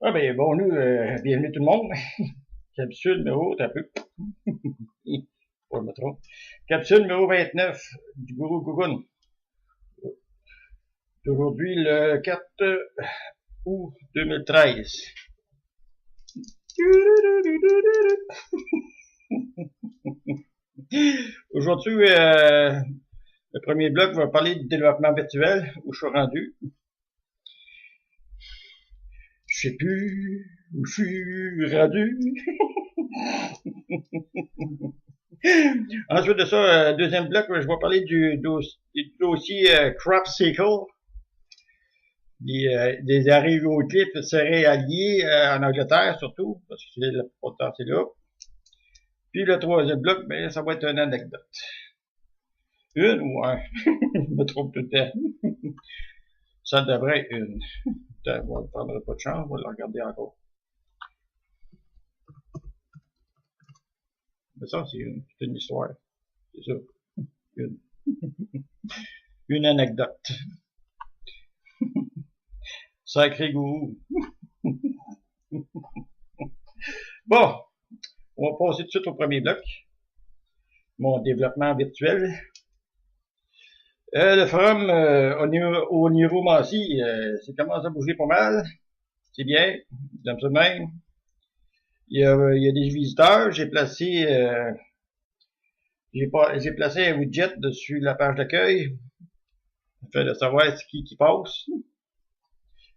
Ah ben bon, nous, bienvenue tout le monde. Capsule numéro, t'as peu. Pas me trompe. Capsule numéro 29 du Gourou Gougoun. D'aujourd'hui, le 4 août 2013. Aujourd'hui, le premier bloc va parler du développement virtuel, où je suis rendu. Je sais plus où je suis rendu. Ensuite de ça, deuxième bloc, je vais parler du dossier CropSeekle, des hiéroglyphes céréaliers en Angleterre surtout, parce que c'est l'important, c'est là. Puis le troisième bloc, ben, ça va être une anecdote. Une ou un? Je me trompe tout le temps. Ça devrait être une. On ne prendra pas de chance, on va la regarder encore. Mais ça, c'est une histoire. C'est ça. Une. Une anecdote. Sacré gourou. Bon, on va passer tout de suite au premier bloc. Mon développement virtuel. Le forum au Neuromancie, ça commence à bouger pas mal. C'est bien, j'aime ça de même. Il y a des visiteurs. J'ai placé un widget dessus la page d'accueil, afin de savoir ce qui passe.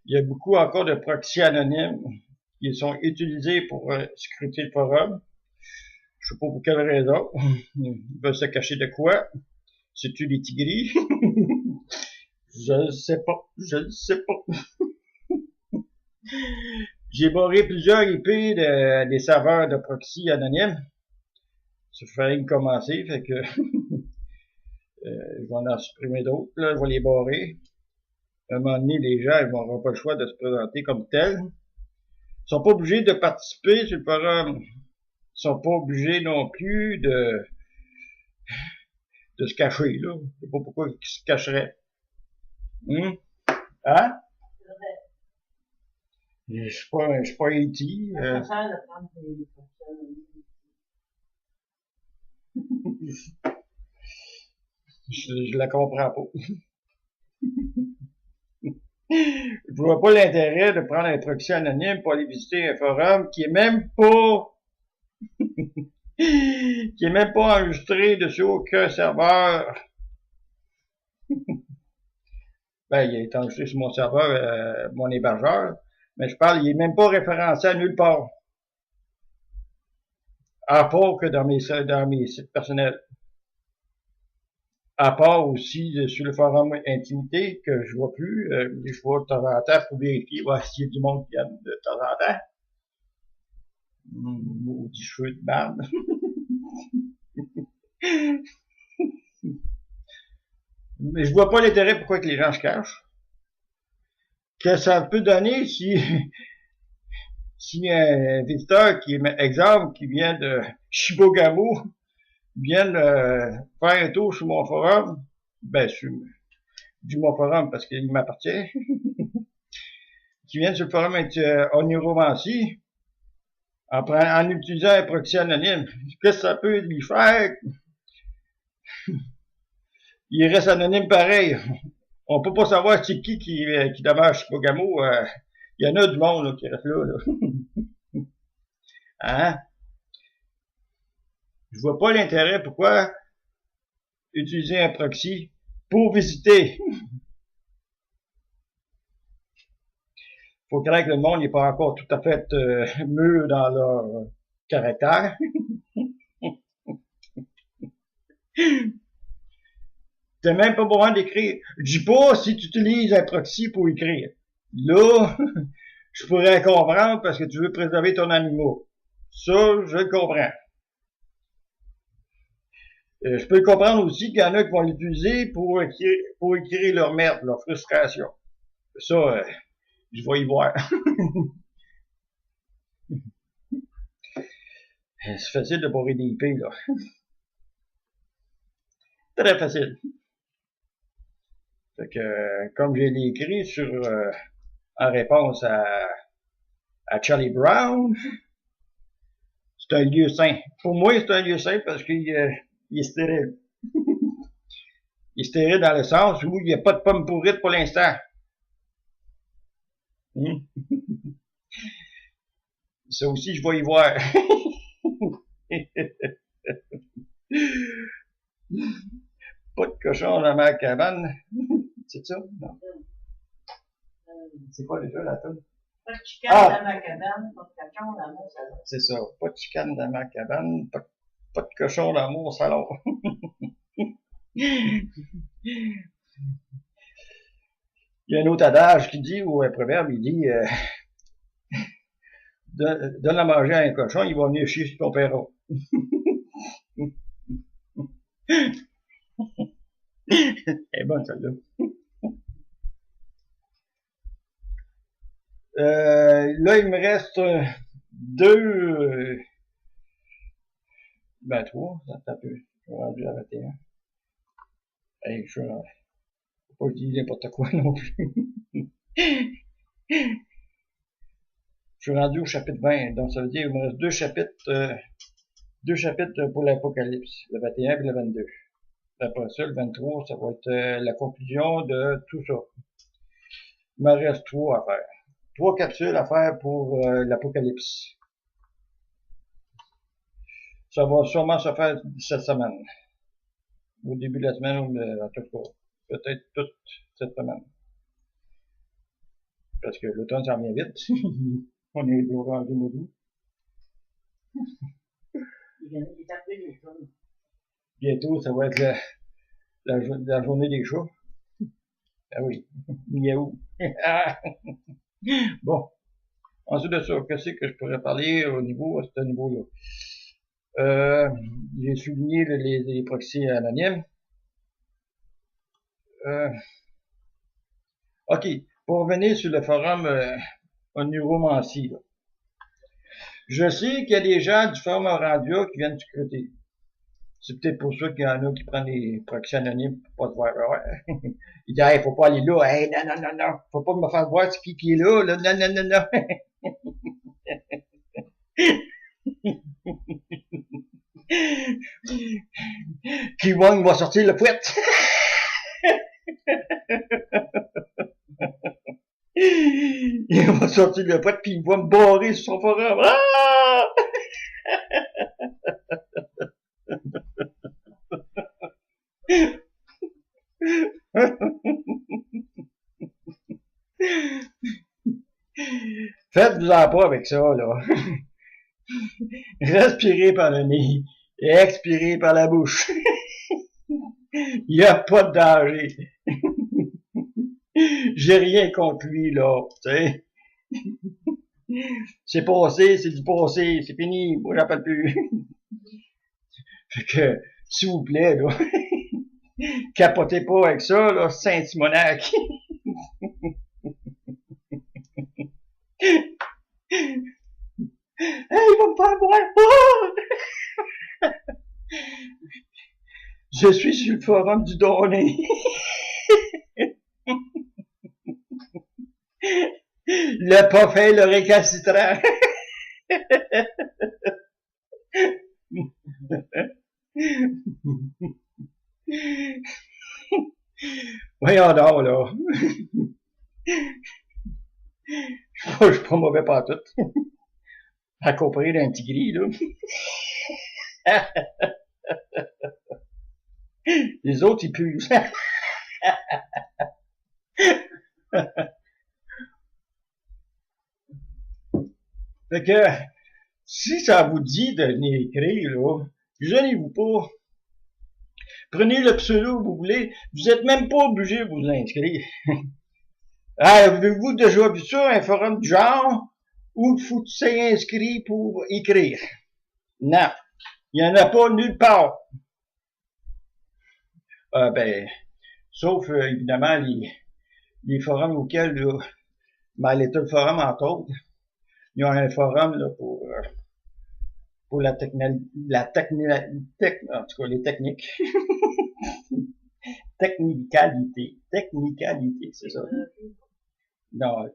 Il y a beaucoup encore de proxys anonymes qui sont utilisés pour scruter le forum. Je sais pas pour quelle raison. Ils veulent se cacher de quoi. C'est-tu des tigris? Je ne sais pas. Je ne sais pas. J'ai barré plusieurs IP des serveurs de proxy anonymes. Ça fait rien que commencer, fait que je vais en supprimer d'autres. Là, je vais les barrer. À un moment donné, les gens ils n'auront pas le choix de se présenter comme tels. Ils sont pas obligés de participer sur le forum. Ils sont pas obligés non plus de se cacher, là. Je sais pas pourquoi ils se cacheraient. Hein? Je suis pas E.T. Je la comprends pas. Je vois pas l'intérêt de prendre un proxy anonyme pour aller visiter un forum qui est même pas enregistré dessus aucun serveur. Ben, il est enregistré sur mon serveur, mon hébergeur, mais je parle, il est même pas référencé à nulle part. À part que dans mes sites personnels. À part aussi sur le forum Intimité, que je vois plus, je vois de temps en temps pour vérifier, voir s'il y a du monde qui aime de temps en temps. Maudit cheveux de barbe. Mais je vois pas l'intérêt pourquoi que les gens se cachent. Que ça peut donner si un visiteur qui, exemple, qui vient de Shibogamo, vient faire un tour sur mon forum, ben, du mon forum parce qu'il m'appartient, qui vient sur le forum en neuromancie, en utilisant un proxy anonyme. Qu'est-ce que ça peut lui faire? Il reste anonyme pareil. On peut pas savoir c'est qui demeure Shibogamo. Il y en a du monde là, qui reste là. Hein? Je vois pas l'intérêt pourquoi utiliser un proxy pour visiter. Faut croire que le monde n'est pas encore tout à fait mûr dans leur caractère. T'as même pas besoin d'écrire. Je dis pas si tu utilises un proxy pour écrire. Là, je pourrais comprendre parce que tu veux préserver ton animal. Ça, je le comprends. Je peux comprendre aussi qu'il y en a qui vont l'utiliser pour écrire leur merde, leur frustration. Ça, je vais y voir. C'est facile de barrer des IP, là. Très facile. Fait que, comme je l'ai écrit en réponse à à Charlie Brown. C'est un lieu sain. Pour moi, c'est un lieu sain parce qu'il est stérile. Il est stérile dans le sens où il n'y a pas de pommes pourrites pour l'instant. Ça aussi, je vais y voir. Pas de cochon dans ma cabane. C'est ça? Non. C'est quoi déjà la toune? Pas de chicane dans ma cabane, pas de cochon dans mon salon. C'est ça. Pas de chicane dans ma cabane, pas de cochon dans mon salon. Il y a un autre adage qui dit, ou un proverbe, il dit, donne à manger à un cochon, il va venir chier sur ton perron. Elle est bonne, celle-là. Là, il me reste trois, ça un peu. Je suis rendu à 21. Hey, faut pas que je dise n'importe quoi non plus. Je suis rendu au chapitre 20, donc ça veut dire qu'il me reste deux chapitres pour l'Apocalypse, le 21 et le 22. Après ça, le 23, ça va être la conclusion de tout ça. Il me reste 3 à faire. 3 capsules à faire pour l'Apocalypse. Ça va sûrement se faire cette semaine. Au début de la semaine, en tout cas, peut-être toute cette semaine. Parce que l'automne s'en vient vite. On est au rendu mois d'août. Bientôt, ça va être la journée des chats. Ah oui, miaou. Bon. Ensuite de ça, qu'est-ce que je pourrais parler à ce niveau-là? J'ai souligné les proxys anonymes. OK. Pour revenir sur le forum neuromancie, là. Je sais qu'il y a des gens du forum Orandia qui viennent scruter. C'est peut-être pour ça qu'il y en a qui prennent les proxys anonymes pour pas se voir. Ouais. Ils disent, hey, faut pas aller là. Hey, non. Faut pas me faire voir ce qui est là. Non. Kiwang va sortir le fouet. Il va sortir le fouet puis il va me barrer sur son forum. Ah! Faites-vous-en pas avec ça, là. Respirez par le nez et expirez par la bouche. Il n'y a pas de danger. J'ai rien contre lui, là, tu sais. C'est passé, c'est du passé, c'est fini, moi j'appelle plus. Fait que, s'il vous plaît, là, capotez pas avec ça, là, Saint-Simonac. Hey, il va me faire boire! Oh! Je suis sur le forum du Donné. Le pas fait, le récalcitrant. Voyons donc, là. Je suis pas mauvais pas tout. À comparer d'un petit gris, là. Les autres, ils puent. Fait que, si ça vous dit de venir écrire, là, gênez-vous pas. Prenez le pseudo que vous voulez. Vous êtes même pas obligé de vous inscrire. Avez-vous déjà vu ça, un forum du genre, où il faut que tu sois inscrit pour écrire? Non. Il n'y en a pas nulle part. Sauf, évidemment, les forums auxquels, là, l'État forum, entre autres, ils ont un forum, là, pour en tout cas, les techniques. Technicalité, c'est ça. Non,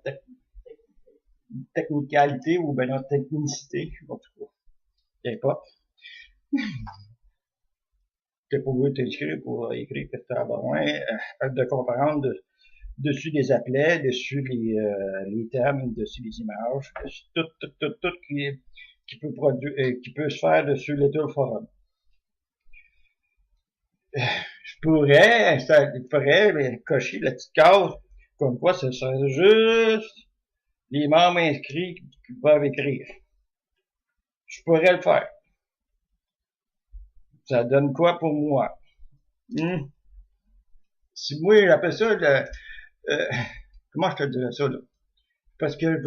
technicalité ou ben notre technicité, en tout cas. N'importe. T'es pas obligé de t'inscrire pour écrire que tu as besoin de comprendre dessus les applets, dessus les thèmes, dessus les images, dessus tout qui peut produire, qui peut se faire dessus Little Forum. Je pourrais cocher la petite case, comme quoi ce serait juste les membres inscrits qui peuvent écrire. Je pourrais le faire. Ça donne quoi pour moi? Si moi, j'appelle ça comment je te dirais ça, là? Parce que je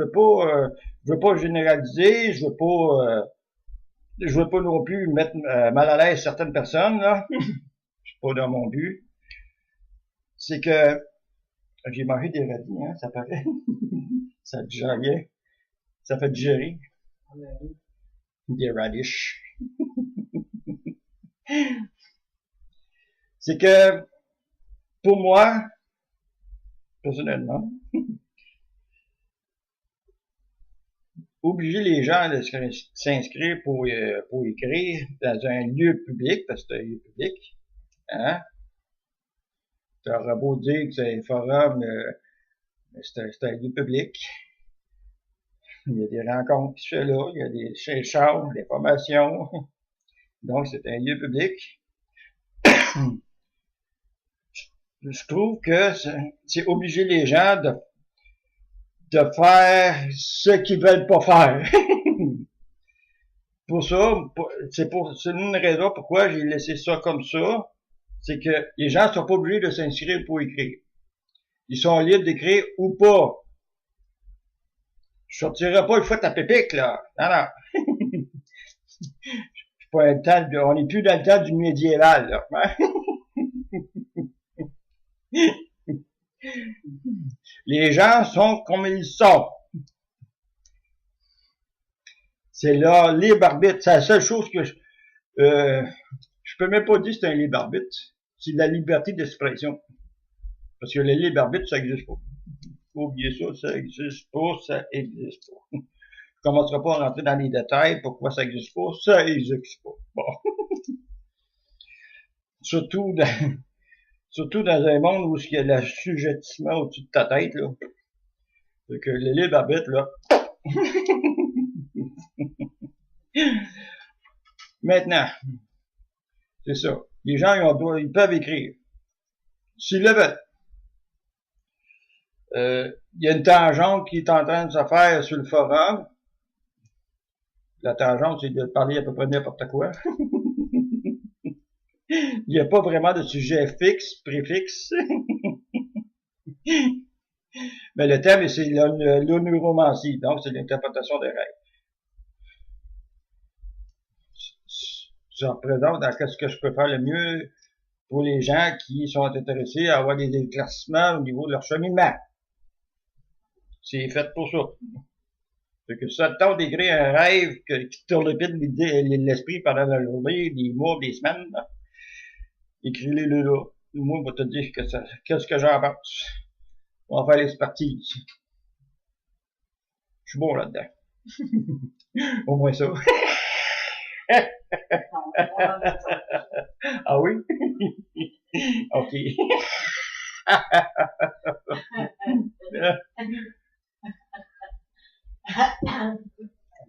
veux pas généraliser, je veux pas non plus mettre mal à l'aise certaines personnes, là. C'est pas dans mon but. C'est que j'ai mangé des radis, hein, ça paraît. Ça digère bien. Ça fait digérer. Des radishes. C'est que, pour moi, personnellement, obliger les gens de s'inscrire pour écrire dans un lieu public, parce que c'est un lieu public, hein? T'auras beau dire que c'est un forum, c'est un lieu public. Il y a des rencontres qui se font là, il y a des échanges, des formations. Donc, c'est un lieu public. Je trouve que c'est obliger les gens de faire ce qu'ils veulent pas faire. Pour ça, c'est une raison pourquoi j'ai laissé ça comme ça. C'est que les gens sont pas obligés de s'inscrire pour écrire. Ils sont libres d'écrire ou pas. Je sortirai pas une fois ta pépique, là. Non, non. C'est pas un temps on n'est plus dans le temps du médiéval, là. Les gens sont comme ils sont. C'est leur libre arbitre. C'est la seule chose que je peux même pas dire que c'est un libre arbitre. C'est la liberté d'expression. Parce que le libre arbitre, ça existe pas. Faut oublier ça existe pas, ça existe pas. Je commencerai pas à rentrer dans les détails, pourquoi ça existe pas, ça existe pas. Bon. Surtout dans un monde où il y a l'assujettissement au-dessus de ta tête, là. Fait que le libre arbitre, là. Maintenant, c'est ça. Les gens, ils peuvent écrire. S'ils le veulent. Il y a une tangente qui est en train de se faire sur le forum. La tangente, c'est de parler à peu près n'importe quoi. Il n'y a pas vraiment de sujet fixe, préfixe. Mais le thème, c'est l'onuromancie, donc c'est l'interprétation des rêves. Ça représente dans ce que je peux faire le mieux pour les gens qui sont intéressés à avoir des éclaircissements au niveau de leur cheminement. C'est fait pour ça. Fait que ça te tente d'écrire un rêve qui tourne l'esprit pendant la journée, des mois, des semaines, là. Écris-les là. Moi, je vais te dire qu'est-ce que j'en pense. On va faire l'expertise. Je suis bon là-dedans. Au moins ça. Ah oui? OK.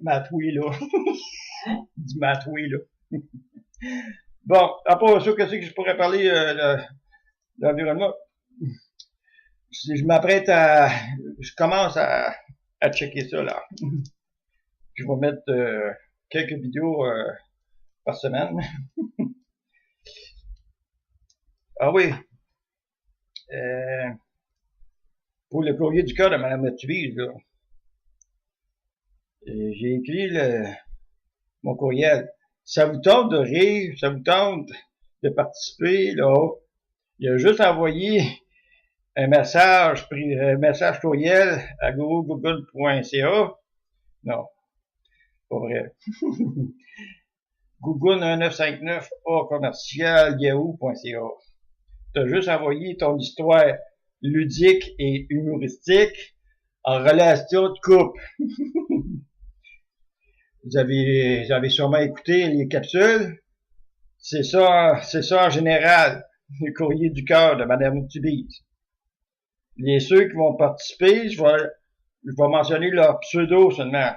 Matoui, là. Du matoui, là. Bon, à part ça, qu'est-ce que je pourrais parler de l'environnement? Je commence à checker ça, là. Je vais mettre quelques vidéos par semaine. Ah oui. Pour le courrier du cœur de Mme Mathuvise, là. J'ai écrit mon courriel. Ça vous tente de rire, ça vous tente de participer, là. Il a juste envoyé un message courriel à google.ca. Non, pas vrai. Google1959a commercial yahoo.ca. T'as juste envoyé ton histoire ludique et humoristique en relation de couple. Vous avez sûrement écouté les capsules. C'est ça en général, le courrier du cœur de Madame Tubise. Ceux qui vont participer, je vais mentionner leur pseudo seulement.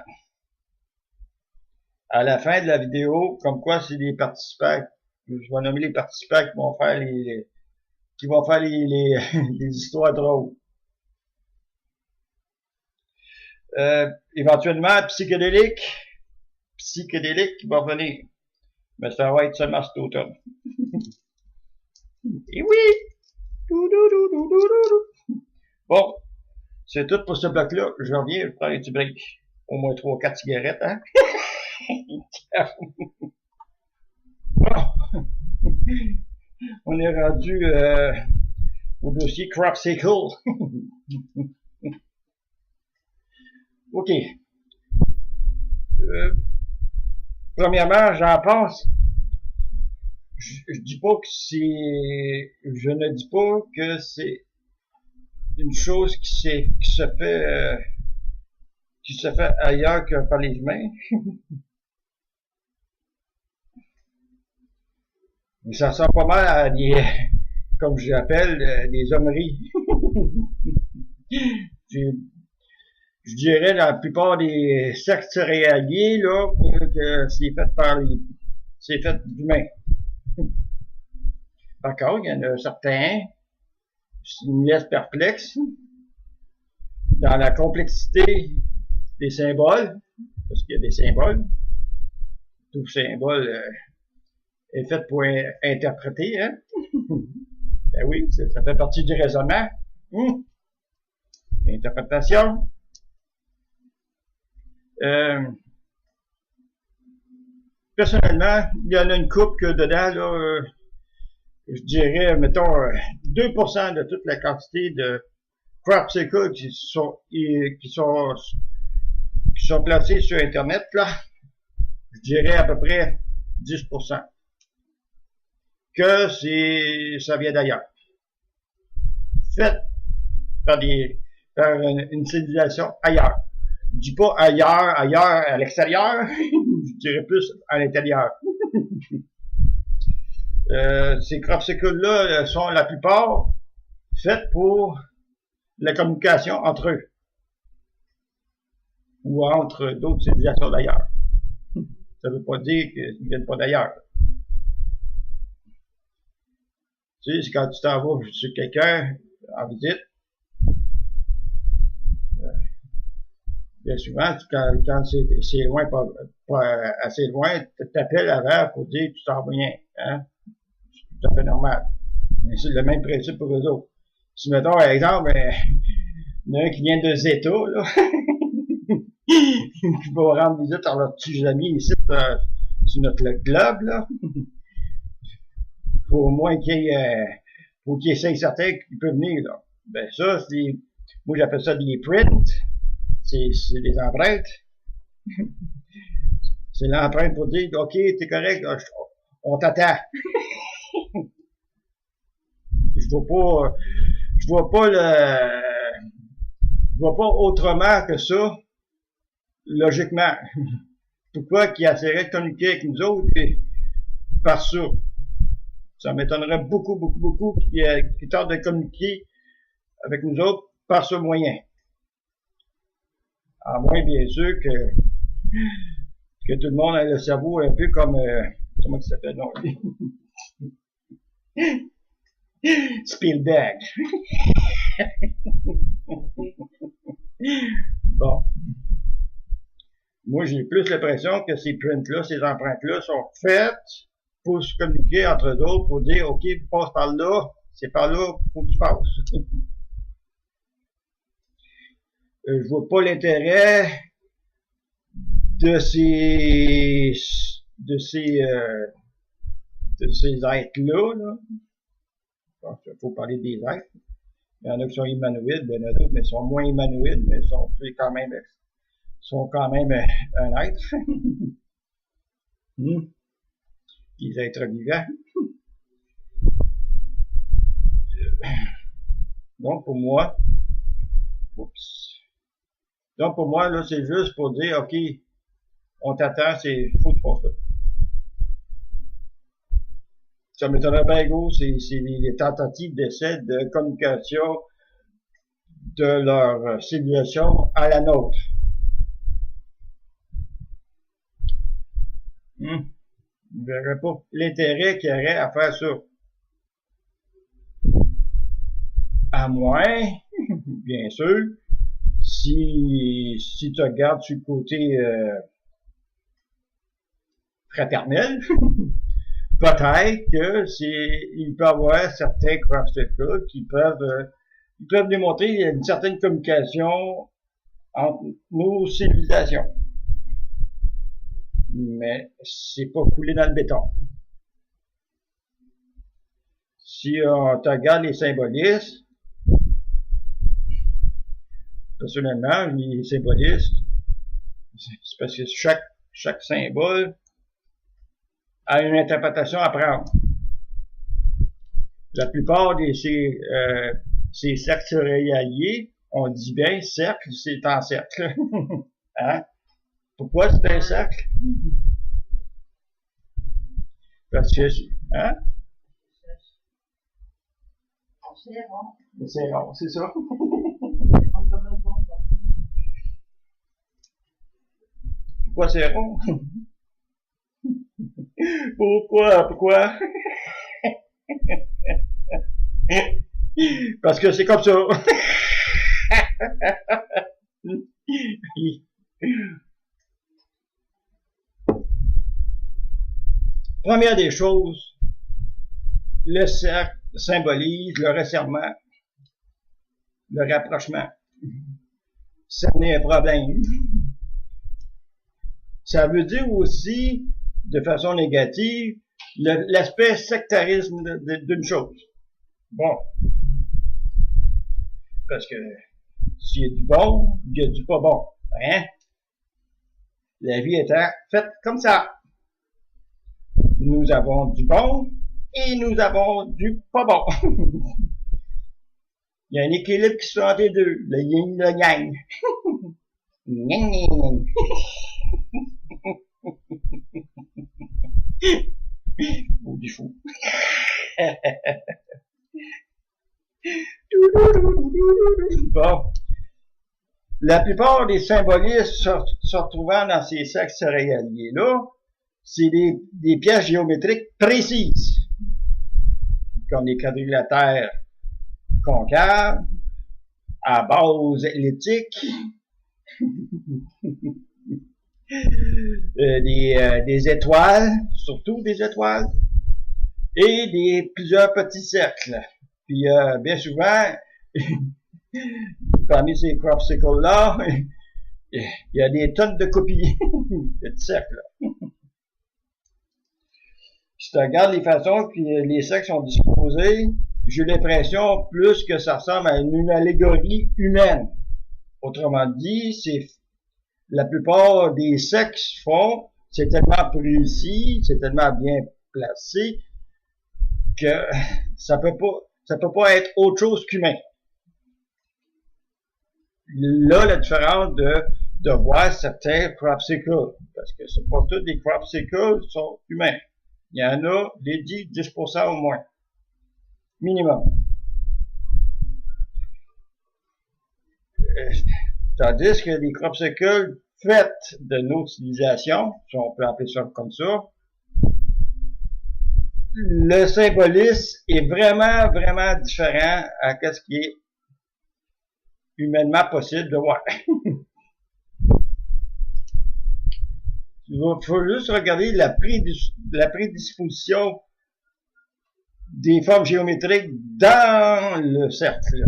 À la fin de la vidéo, comme quoi c'est des participants. Je vais nommer les participants qui vont faire les histoires drôles. Éventuellement, psychédélique qui va venir. Mais ça va être seulement cet automne. Et oui! Bon, c'est tout pour ce bloc-là. Je reviens, je prends un petit break. Au moins 3-4 cigarettes, hein? Bon. On est rendu au dossier Cropsicle. OK. Premièrement, j'en pense. Je dis pas que je ne dis pas que c'est une chose qui se fait ailleurs que par les humains. Mais ça ressemble pas mal à comme je l'appelle, des hommeries. Je dirais la plupart des sectes céréaliers, là, que c'est fait d'humains. Par contre, il y en a certains qui me laissent perplexe dans la complexité des symboles, parce qu'il y a des symboles. Tout symbole est fait pour interpréter, hein. Ben oui, ça fait partie du raisonnement. Interprétation. Personnellement, il y en a une couple que dedans, là, je dirais, mettons, 2% de toute la quantité de Cropsicle qui sont placés sur Internet, là, je dirais à peu près 10%. Que ça vient d'ailleurs. Fait par une civilisation ailleurs. Je dis pas ailleurs à l'extérieur, je dirais plus à l'intérieur. Ces Cropsicles-là sont la plupart faites pour la communication entre eux. Ou entre d'autres civilisations d'ailleurs. Ça veut pas dire qu'ils viennent pas d'ailleurs. Tu sais, c'est quand tu t'en vas chez quelqu'un en visite, bien souvent, quand c'est loin, pas assez loin, tu t'appelles avant pour dire que tu t'en viens. Hein? C'est tout à fait normal. Mais c'est le même principe pour eux autres. Si, mettons, par exemple, il y en a un qui vient de Zeta, là, qui va rendre visite à leurs petits amis ici, sur notre globe, là. Faut au moins faut qu'il essaye certains qui peuvent venir, là. Ben, ça, moi, j'appelle ça des prints. C'est des empreintes. C'est l'empreinte pour dire, OK, t'es correct, là, on t'attend. Je vois pas autrement que ça, logiquement. Pourquoi qu'il essaierait de communiquer avec nous autres par ça? Ça m'étonnerait beaucoup qu'il tente de communiquer avec nous autres par ce moyen. À moins, bien sûr, que tout le monde ait le cerveau un peu comme, comment ça s'appelle, non? Spielberg. Bon. Moi, j'ai plus l'impression que ces prints-là, ces empreintes-là sont faites pour se communiquer entre eux autres, pour dire, OK, passe par là, c'est par là qu'il faut que tu passes. Je vois pas l'intérêt de ces êtres-là, là. Il faut parler des êtres. Il y en a qui sont humanoïdes, il y en a d'autres, mais sont moins humanoïdes, mais sont quand même un être. Les êtres vivants. Donc, pour moi, Donc, pour moi, là, c'est juste pour dire, OK, on t'attend, faut que tu fasses ça. Ça m'étonnerait bien gros, c'est les tentatives d'essai de communication de leur civilisation à la nôtre. Je ne verrais pas l'intérêt qu'il y aurait à faire ça. À moins, bien sûr, si tu regardes sur le côté fraternel, peut-être que il peut y avoir certains obstacles qui peuvent démontrer une certaine communication entre nos civilisations. Mais c'est pas coulé dans le béton. Si on regarde les symbolistes, personnellement, les symbolistes, c'est parce que chaque symbole a une interprétation à prendre. La plupart de ces cercles céréaliers, on dit bien cercle, c'est en cercle. Hein? Pourquoi c'est un cercle? Parce que, hein? C'est rond. C'est rond, c'est ça. Pourquoi c'est rond? Pourquoi? Parce que c'est comme ça. Première des choses, le cercle symbolise le resserrement, le rapprochement. Ça n'est un problème. Ça veut dire aussi, de façon négative, l'aspect sectarisme d'une chose. Bon. Parce que s'il y a du bon, il y a du pas bon. Hein? La vie est faite comme ça. Nous avons du bon et nous avons du pas bon. Il y a un équilibre qui se fait entre les deux. Le yin et le yang. Beau du fou. Bon. La plupart des symbolistes se retrouvant dans ces cercles céréaliers-là, c'est des pièces géométriques précises, comme les quadrilatères concaves, à base elliptique, des étoiles, surtout des étoiles, et plusieurs petits cercles. Puis bien souvent, parmi ces crop-circles-là, il y a des tonnes de copies de cercles. Si tu regardes les façons que les cercles sont disposés, j'ai l'impression plus que ça ressemble à une allégorie humaine. Autrement dit, la plupart des cercles font, c'est tellement précis, c'est tellement bien placé, que ça peut pas être autre chose qu'humain. Là, la différence de voir certains crop-circles, parce que c'est pas tous les crop-circles sont humains. Il y en a, les 10% au moins. Minimum. Tandis que les crop-circles faits de nos civilisations, si on peut appeler ça comme ça, le symbolisme est vraiment, vraiment différent à ce qui est humainement possible de voir. Il faut juste regarder la prédisposition des formes géométriques dans le cercle.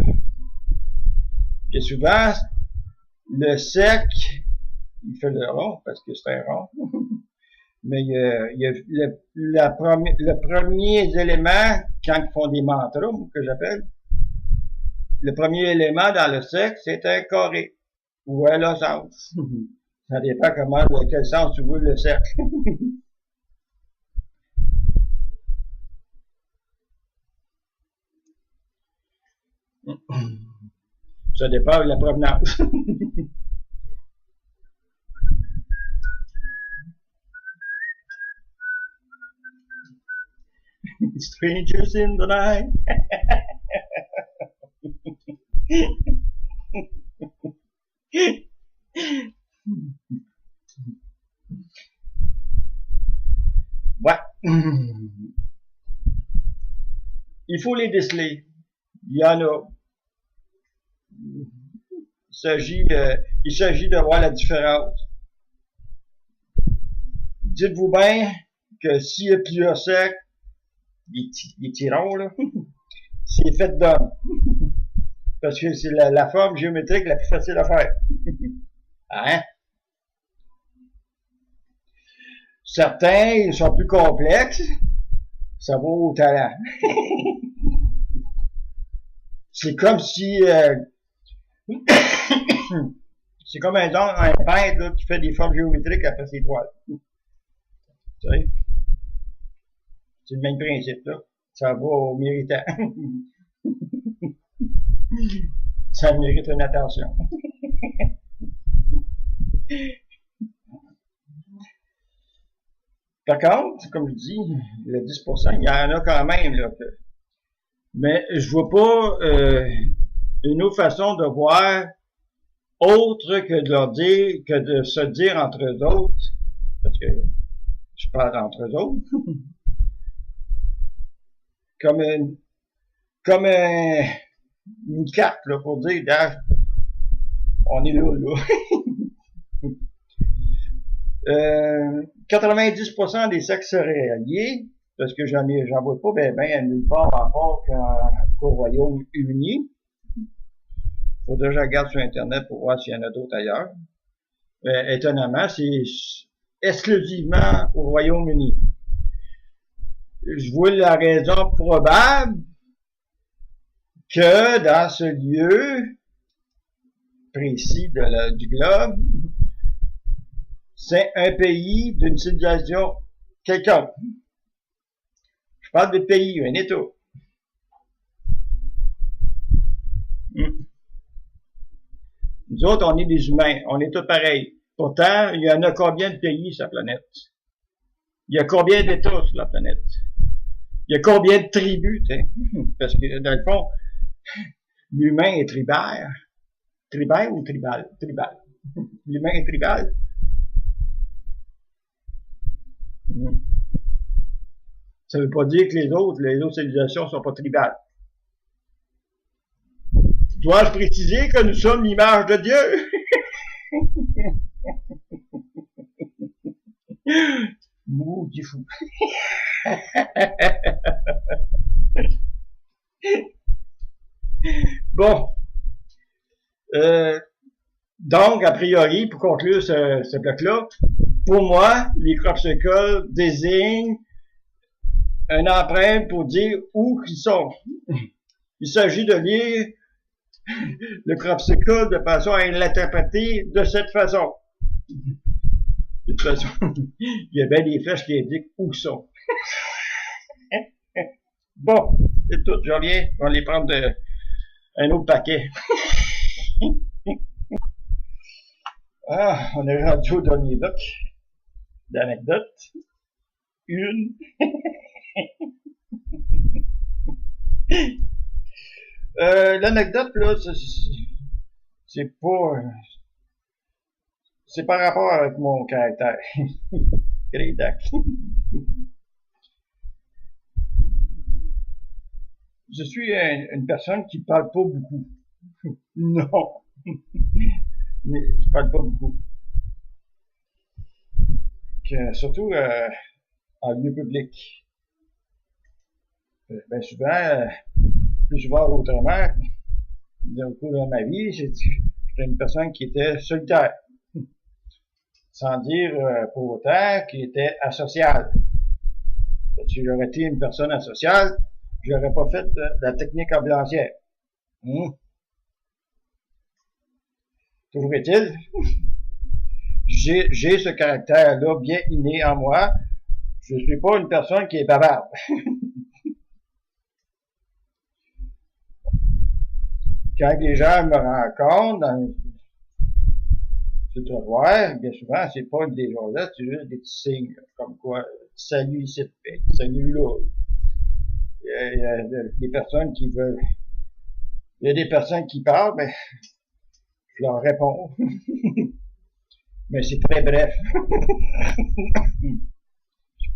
Et souvent, le cercle, il fait le rond, parce que c'est un rond. Mais il y a le premier élément, quand ils font des mantras, que j'appelle, le premier élément dans le cercle, c'est un carré, ou un losange. Ça dépend dans quel sens tu veux le cercle. Ça dépend de la provenance. Strangers in the night. Ouais. Il faut les déceler. Il y en a. Il s'agit de voir la différence. Dites-vous bien que s'il y a plusieurs cercles, les tirons, là, c'est fait d'hommes. Parce que c'est la forme géométrique la plus facile à faire. Hein? Certains, ils sont plus complexes. Ça vaut au talent. C'est comme si... c'est comme un peintre là, qui fait des formes géométriques après ses toiles. Tu sais? C'est le même principe, là. Ça va au méritant. Ça mérite une attention. Par contre, comme je dis, le 10%, il y en a quand même, là. Mais je vois pas une autre façon de voir autre que de leur dire, que de se dire entre eux autres, parce que je parle entre eux autres, comme une carte là, pour dire on est là, là. 90% des sexes seraient alliés, parce que j'en vois pas ben nulle part encore qu'au Royaume-Uni. Faudrait que je regarde sur Internet pour voir s'il y en a d'autres ailleurs. Étonnamment, c'est exclusivement au Royaume-Uni. Je vois la raison probable que dans ce lieu précis du globe, c'est un pays d'une civilisation quelconque. Je parle de pays, un État. Nous autres, on est des humains, on est tous pareils. Pourtant, il y en a combien de pays sur la planète? Il y a combien d'États sur la planète? Il y a combien de tribus, tu sais? Parce que, dans le fond, l'humain est tribal. Tribal ou tribal? Tribal. L'humain est tribal. Ça ne veut pas dire que les autres civilisations ne sont pas tribales. Dois-je préciser que nous sommes l'image de Dieu? Maudit fou. Bon. Donc, a priori, pour conclure ce bloc-là, pour moi, les cropsicles désignent une empreinte pour dire où ils sont. Il s'agit de lire le cropsicle de façon à l'interpréter de cette façon. De toute façon, il y a bien des flèches qui indiquent où ils sont. Bon, c'est tout, je reviens, on va les prendre un autre paquet. On est rendu au dernier bloc d'anecdotes. Une. L'anecdote, là, c'est pas... c'est par rapport avec mon caractère. Grédac. Je suis une personne qui parle pas beaucoup. Non. Je parle pas beaucoup. Surtout en lieu public. Ben souvent, plus souvent autrement, au cours de ma vie, j'étais une personne qui était solitaire. Sans dire pour autant qu'il était asocial. Si j'aurais été une personne asociale, j'aurais pas fait la technique ambulancière. Toujours est-il, j'ai ce caractère-là bien inné en moi. Je suis pas une personne qui est bavarde. Quand les gens me rencontrent dans le trottoir, bien souvent, c'est pas des gens-là, c'est juste des petits signes, comme quoi, salut ici, salut là. y a des personnes qui veulent, il y a des personnes qui parlent, mais je leur réponds. Mais c'est très bref. Je suis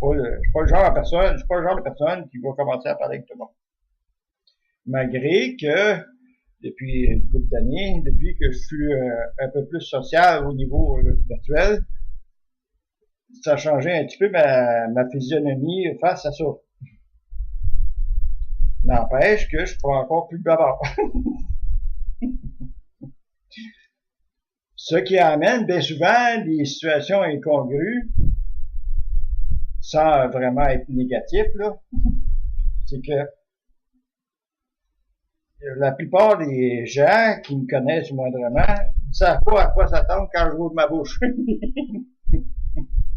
pas le genre de personne, je suis pas le genre de personne qui va commencer à parler avec tout le monde. Malgré que, depuis une couple d'années, depuis que je suis un peu plus social au niveau virtuel, ça a changé un petit peu ma physionomie face à ça. N'empêche que je suis pas encore plus bavard. Ce qui amène bien souvent des situations incongrues, sans vraiment être négatif, là, c'est que la plupart des gens qui me connaissent moindrement ne savent pas à quoi s'attendre quand je roule ma bouche.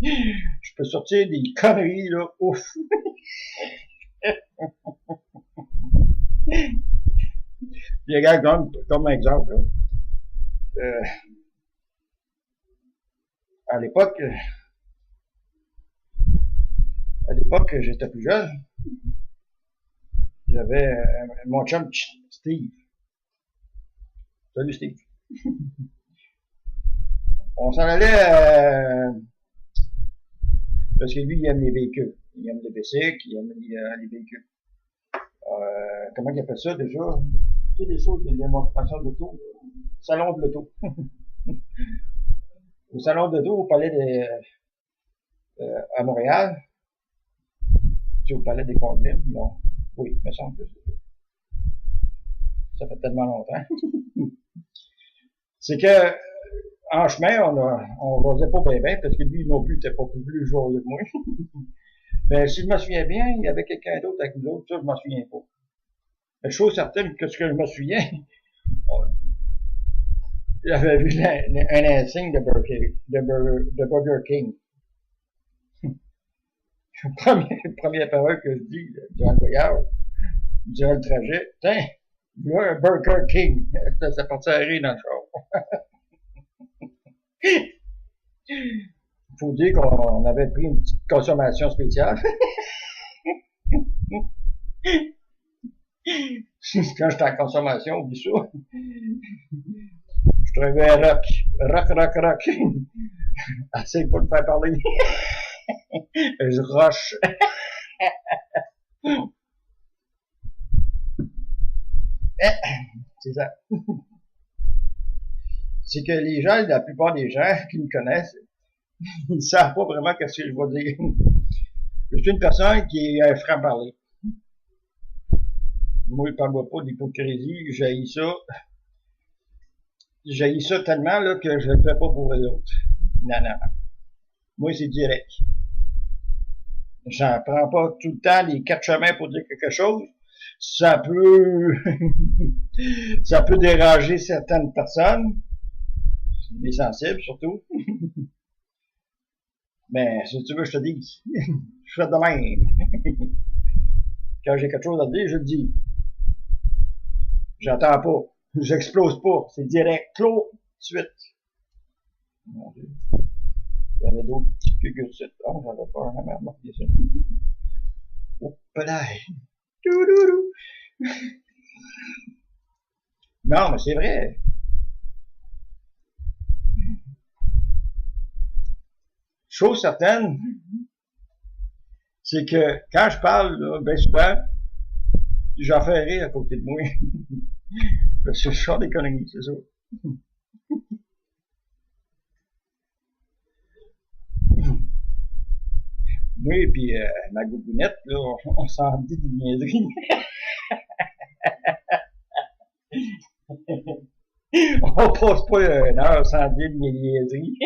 Je peux sortir des conneries, là, ouf. Puis regarde, comme exemple, là, à l'époque, j'étais plus jeune, j'avais mon chum Steve. Salut Steve. On s'en allait parce que lui, il aime les véhicules. Il aime les bicycles, il aime les véhicules. Comment il appelle ça déjà? Tu sais, des choses, des démonstrations d'auto. Salon de l'auto. Au salon de l'auto, au palais à Montréal. Tu sais, au palais des Congrès, non. Oui, il me semble que ça fait tellement longtemps. C'est que, en chemin, on jasait pas bien, parce que lui non plus était pas plus joyeux que moi. Mais si je me souviens bien, il y avait quelqu'un d'autre avec nous autres, ça je m'en souviens pas. Mais chose certaine que ce que je me souviens, j'avais vu un insigne de Burger King. Première parole que je dis durant le voyage, durant le trajet, tiens, il y a un Burger King. Ça partait à rire dans le char. Faut dire qu'on avait pris une petite consommation spéciale. Quand j'étais en consommation, oublie ça. Je trouvais rock. Essaye pas de me faire parler. Je roche. C'est ça. C'est que les gens, la plupart des gens qui me connaissent, ils ne savent pas vraiment ce que je vais dire. Je suis une personne qui est franc-parler. Moi, je ne parle pas d'hypocrisie, j'haïs ça. J'haïs ça tellement là, que je ne le fais pas pour les autres. Non. Moi, c'est direct. J'en prends pas tout le temps les 4 chemins pour dire quelque chose. Ça peut déranger certaines personnes, les sensibles surtout. Mais si tu veux, je te dis, je fais de même. Quand j'ai quelque chose à dire, je le dis. J'attends pas, j'explose pas, c'est direct, clos, tout de suite. Mon Dieu. Il y avait d'autres petits figures de suite. Oh, j'avais pas vraiment remarqué ça. Oh, pelaille. Non, mais c'est vrai. Chose certaine, c'est que quand je parle, là, ben souvent, j'en fais rire à côté de moi. Parce que je sors des conneries, c'est ça. Moi et puis ma gougounette, là, on s'en dit des niaiseries. On passe pas une heure sans dire des niaiseries.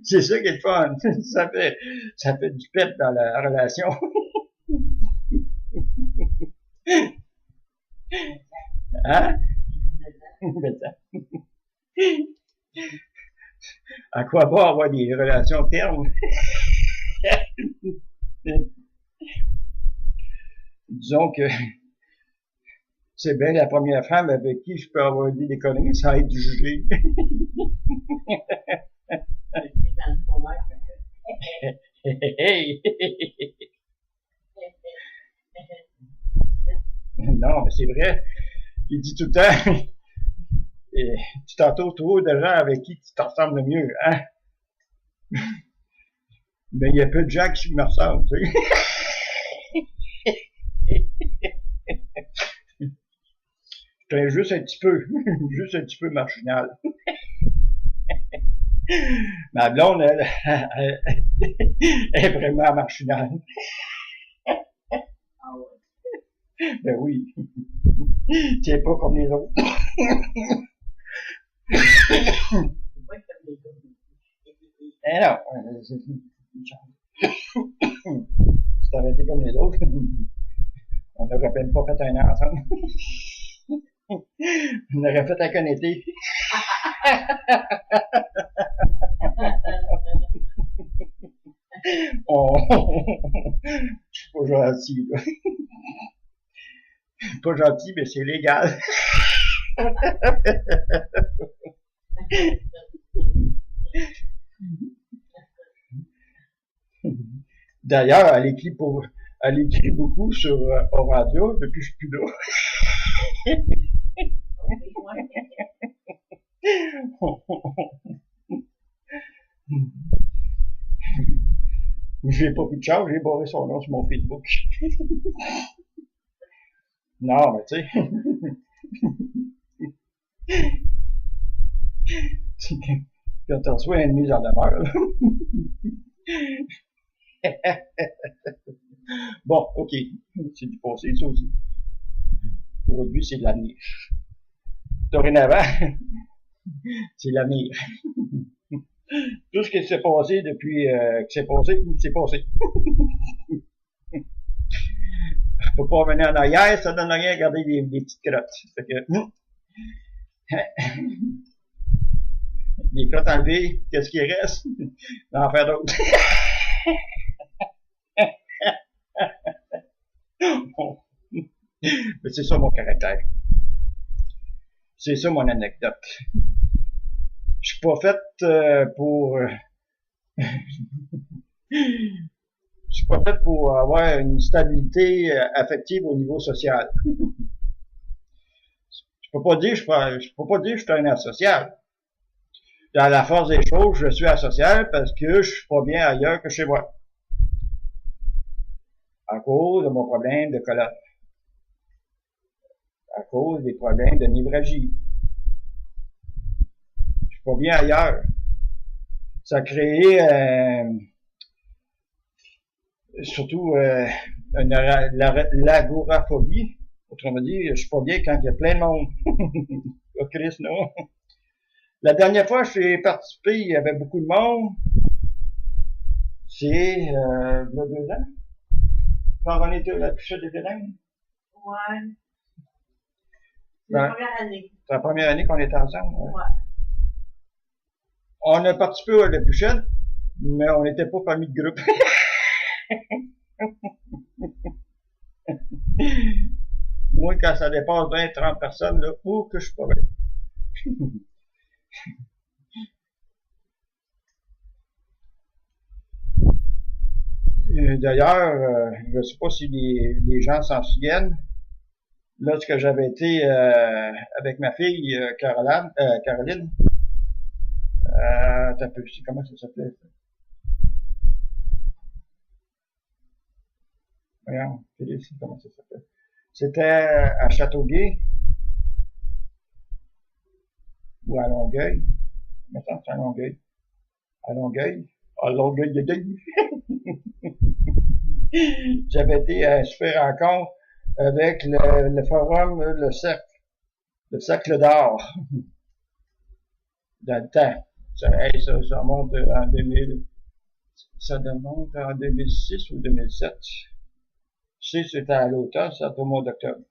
C'est ça qui est le fun. Ça fait du pet dans la relation. Hein? À quoi bon avoir des relations termes? Disons que c'est bien la première femme avec qui je peux avoir dit des conneries sans être jugé. Non, mais c'est vrai. Il dit tout le temps, et tu t'entoures trop de gens avec qui tu t'en ressembles le mieux, hein? Mais il y a peu de gens qui me ressemblent, tu sais. J'étais juste un petit peu, juste un petit peu marginal. Ma blonde, elle est vraiment marginale. Ah ouais. Ben oui. Tiens pas comme les autres. C'est pas comme les autres. Eh non. Si t'avais été comme les autres, on n'aurait même pas fait un an ensemble. On aurait fait un connecté. Je suis pas gentil, là. Pas gentil, mais c'est légal. D'ailleurs, elle écrit beaucoup sur radio depuis que je suis plus là. J'ai pas plus de chance, j'ai barré son nom sur mon Facebook. Non, mais tu sais, quand tu reçois une mise en demeure, bon, ok, c'est du passé, ça aussi. Aujourd'hui, c'est de l'avenir. Dorénavant, c'est l'avenir. Tout ce qui s'est passé depuis que c'est passé, c'est passé. Je peux pas revenir en arrière, ça donne rien à garder des petites crottes. Fait que, les crottes enlevées, qu'est-ce qui reste? D'en faire d'autres. Mais c'est ça mon caractère. C'est ça mon anecdote. Je suis pas faite pour... je suis pas faite pour avoir une stabilité affective au niveau social. Je peux pas dire que je suis un asocial. Dans la force des choses, je suis asocial parce que je suis pas bien ailleurs que chez moi. À cause de mon problème de colonne. À cause des problèmes de névragie. Je suis pas bien ailleurs. Ça a créé surtout l'agoraphobie. Autrement dit, je suis pas bien quand il y a plein de monde. Oh Chris, non. La dernière fois que j'ai participé, il y avait beaucoup de monde. C'est il y a 2 ans. Quand on était à la Pichette des Vilaines. Ouais. C'est la première année. C'est la première année qu'on était ensemble. Ouais. On a participé à la Pichette, mais on n'était pas parmi de groupe. Moi, quand ça dépasse 20-30 personnes, là, où que je suis pas bien. D'ailleurs, je ne sais pas si les gens s'en souviennent, lorsque j'avais été avec ma fille Caroline, t'as peu, comment ça s'appelait? Voyons, comment ça s'appelait? C'était à Châteauguay ou à Longueuil. Maintenant, c'est à Longueuil. À Longueuil. À Longueuil de Deuil. J'avais été à une super rencontre avec le forum, le cercle d'art. Dans le temps. Ça remonte en 2000. Ça remonte en 2006 ou 2007. Je sais, c'était à l'automne, ça au mois d'octobre.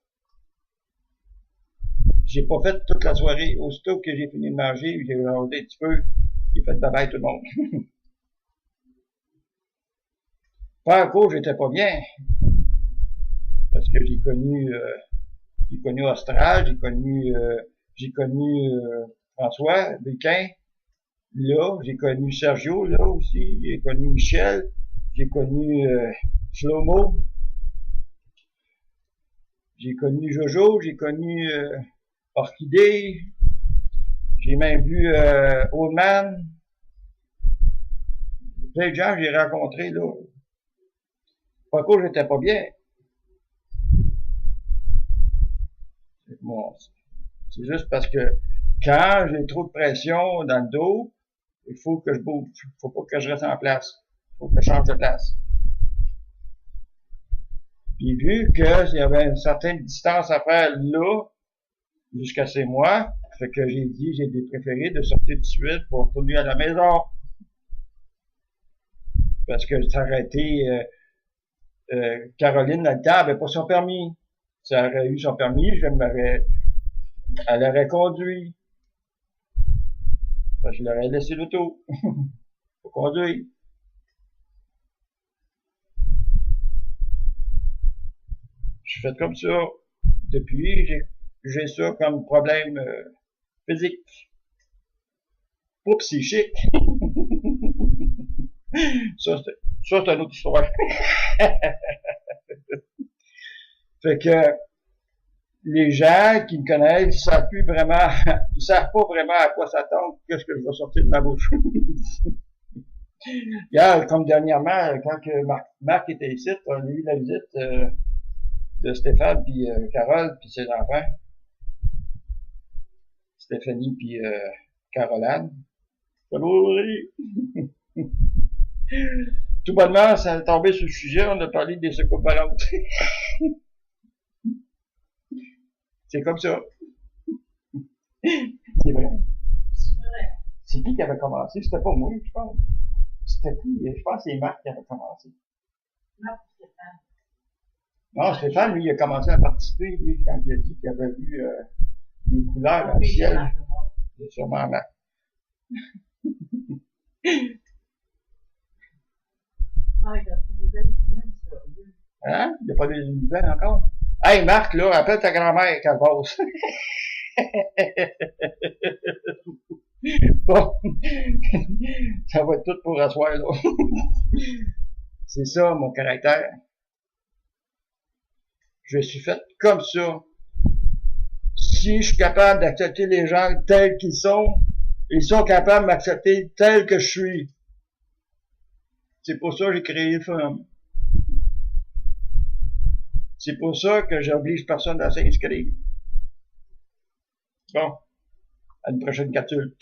J'ai pas fait toute la soirée. Aussitôt que j'ai fini de manger, j'ai regardé un petit peu, j'ai fait bye-bye tout le monde. Pas à cause, j'étais pas bien. Parce que j'ai connu Austral, j'ai connu François Béquin, là, j'ai connu Sergio, là aussi, j'ai connu Michel, j'ai connu Shlomo, J'ai connu Jojo, j'ai connu Orchidée, j'ai même vu Old Man. Plein de gens que j'ai rencontrés, là. Pas que j'étais pas bien. Bon, c'est juste parce que quand j'ai trop de pression dans le dos, il faut que je bouge. Il faut pas que je reste en place. Il faut que je change de place. Puis vu qu'il y avait une certaine distance à faire là, jusqu'à chez moi, fait que j'ai dit, j'ai des préférés de sortir de suite pour retourner à la maison. Parce que ça aurait été, Caroline, dans le temps, avait pas son permis. Si elle aurait eu son permis, elle aurait conduit. Fait que je l'aurais laissé l'auto. Pour conduire. Je suis fait comme ça. Depuis, j'ai ça comme problème physique. Pas psychique. Ça, c'est une autre histoire. Fait que les gens qui me connaissent, ils savent plus vraiment, ils savent pas vraiment à quoi s'attendre, qu'est-ce que je vais sortir de ma bouche. Hier, comme dernièrement, quand que Marc était ici, on a eu la visite de Stéphane puis Carole puis ses enfants. Stéphanie puis Caroline. Tout bonnement, ça est tombé sur le sujet, on a parlé des secours ballons. C'est comme ça. C'est vrai. C'est qui avait commencé? C'était pas moi, je pense. C'était qui? Je pense que c'est Marc qui avait commencé. Non, Stéphane. Non, Stéphane, lui, il a commencé à participer, lui, quand il a dit qu'il avait vu les couleurs dans le ciel. C'est sûrement Marc. Hein? Il n'y a pas de nouvelles encore? Hey, Marc, là, appelle ta grand-mère qu'elle passe. Bon. Ça va être tout pour asseoir, là. C'est ça, mon caractère. Je suis fait comme ça. Si je suis capable d'accepter les gens tels qu'ils sont capables de m'accepter tel que je suis. C'est pour ça que j'ai créé le forum. C'est pour ça que j'oblige personne à s'inscrire. Bon. À une prochaine capsule.